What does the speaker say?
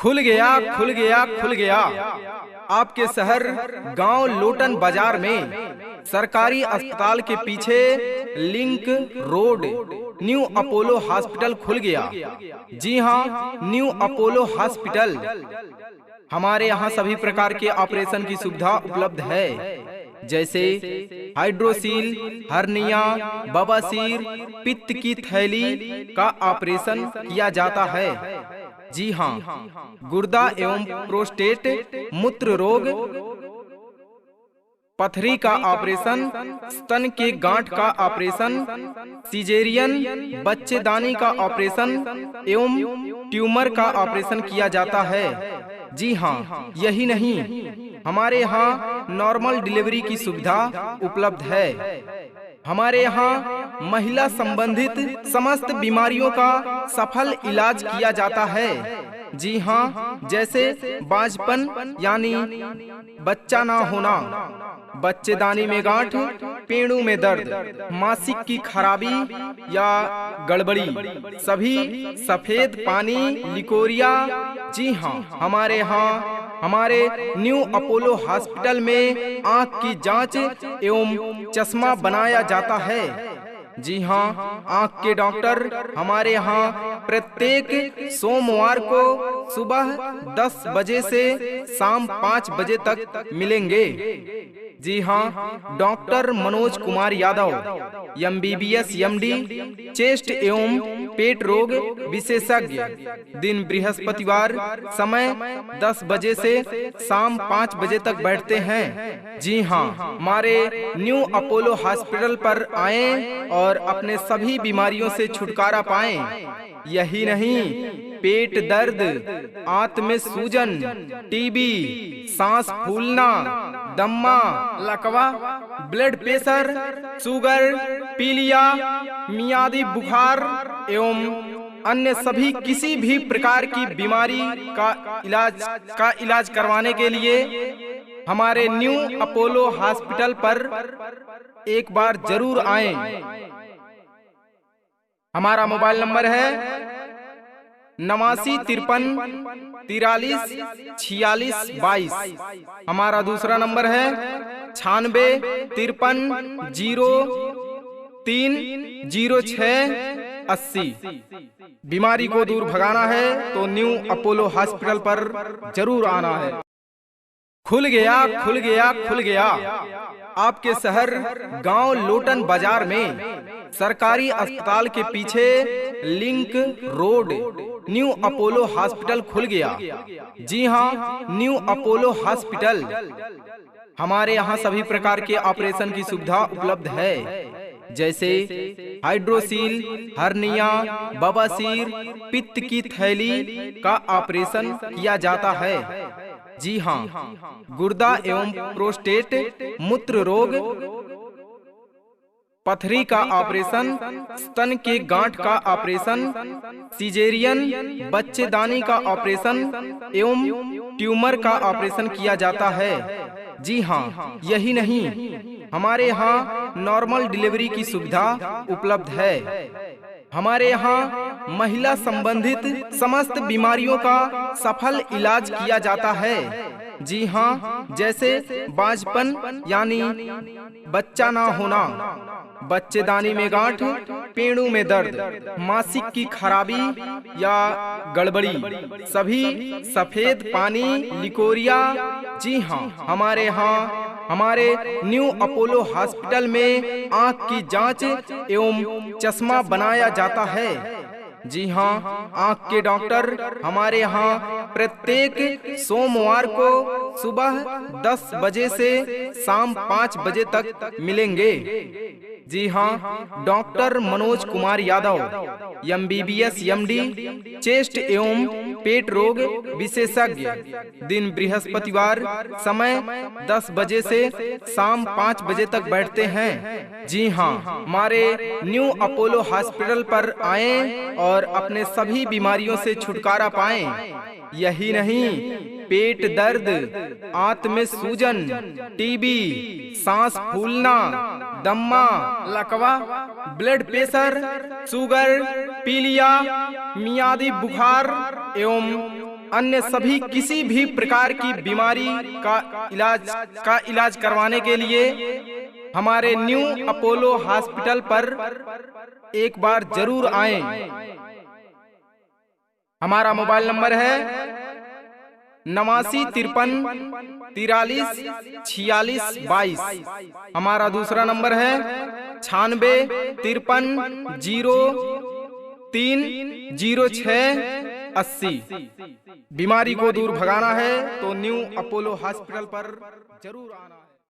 खुल गया खुल गया खुल गया। आपके शहर गांव लोटन बाजार में सरकारी अस्पताल के पीछे link road new Apollo hospital खुल गया। जी हाँ, न्यू अपोलो हॉस्पिटल। हमारे यहाँ सभी प्रकार के ऑपरेशन की सुविधा उपलब्ध है, जैसे हाइड्रोसील, हर्निया, बवासीर, पित्त की थैली का ऑपरेशन किया जाता है। जी हाँ, गुर्दा एवं प्रोस्टेट, मूत्र रोग, पथरी का ऑपरेशन, स्तन के गांठ का ऑपरेशन, सिजेरियन, बच्चेदानी का ऑपरेशन एवं ट्यूमर का ऑपरेशन किया जाता है। जी हाँ, यही नहीं, हमारे यहाँ नॉर्मल डिलीवरी की सुविधा उपलब्ध है। हमारे यहाँ महिला संबंधित समस्त बीमारियों का सफल इलाज किया जाता है। जी हाँ, जैसे बांझपन यानी बच्चा ना होना, बच्चेदानी में गांठ, पेड़ों में दर्द, मासिक की खराबी या गड़बड़ी, सभी सफेद पानी, लिकोरिया। जी हाँ, हमारे न्यू अपोलो हॉस्पिटल में आंख की जांच एवं चश्मा बनाया जाता है। जी हाँ, आंख के डॉक्टर हमारे यहाँ प्रत्येक सोमवार को सुबह 10 बजे से शाम 5 बजे तक मिलेंगे। जी हाँ, doctor Manoj Kumar Yadav, MBBS MD, chest एवं पेट रोग विशेषज्ञ। दिन बृहस्पतिवार, समय 10 बजे से शाम 5 बजे तक बैठते हैं। जी हाँ, हमारे न्यू अपोलो हॉस्पिटल पर आएं और अपने सभी बीमारियों से छुटकारा पाएं। यही नहीं, पेट दर्द, आंत में सूजन, टीबी, सांस फूलना, दम्मा, लकवा, ब्लड प्रेशर, शुगर, पीलिया, मियादी बुखार एवं अन्य सभी किसी भी प्रकार की बीमारी का इलाज करवाने के लिए हमारे न्यू अपोलो हॉस्पिटल पर एक बार जरूर आएं। हमारा मोबाइल नंबर है 8953434622। हमारा दूसरा नंबर है 9653030680। बीमारी को दूर भगाना है तो न्यू अपोलो हॉस्पिटल पर जरूर आना है। खुल गया खुल गया खुल गया। आपके शहर गांव लोटन बाजार में सरकारी अस्पताल के पीछे link road new Apollo hospital खुल गया। जी हाँ, न्यू अपोलो हॉस्पिटल। हमारे यहाँ सभी प्रकार के ऑपरेशन की सुविधा उपलब्ध है, जैसे हाइड्रोसील, हर्निया, बवासीर, पित्त की थैली का ऑपरेशन किया जाता है। जी हाँ, गुर्दा एवं प्रोस्टेट, मूत्र रोग, पथरी का ऑपरेशन, स्तन के गांठ का ऑपरेशन, सिजेरियन, बच्चेदानी का ऑपरेशन एवं ट्यूमर का ऑपरेशन किया जाता है। जी हाँ, यही नहीं, हमारे यहाँ नॉर्मल डिलीवरी की सुविधा उपलब्ध है। हमारे यहाँ महिला संबंधित समस्त बीमारियों का सफल इलाज किया जाता है। जी हाँ, जैसे बांझपन यानी बच्चा ना होना, बच्चेदानी में गांठ, पेड़ों में दर्द, मासिक की खराबी या गड़बड़ी, सभी सफेद पानी, लिकोरिया। जी हाँ, हमारे न्यू अपोलो हॉस्पिटल में आंख की जांच एवं चश्मा बनाया जाता है। जी हाँ, आंख के डॉक्टर हमारे यहाँ प्रत्येक सोमवार को सुबह 10 बजे से शाम 5 बजे तक मिलेंगे। जी हाँ, doctor Manoj Kumar Yadav, MBBS MD, chest एवं पेट रोग विशेषज्ञ। दिन बृहस्पतिवार, समय 10 बजे से शाम 5 बजे तक बैठते हैं। जी हाँ, हमारे न्यू अपोलो हॉस्पिटल पर आएं और अपने सभी बीमारियों से छुटकारा पाएं। यही नहीं, पेट दर्द, आंत में सूजन, टीबी, सांस फूलना, दम्मा, लकवा, ब्लड प्रेशर, शुगर, पीलिया, मियादी बुखार एवं अन्य सभी किसी भी प्रकार की बीमारी का इलाज करवाने के लिए हमारे न्यू अपोलो हॉस्पिटल पर एक बार जरूर आएं। हमारा मोबाइल नंबर है 8953434622। हमारा दूसरा नंबर है 9653030680। बीमारी को दूर भगाना है तो न्यू अपोलो हॉस्पिटल पर जरूर आना है।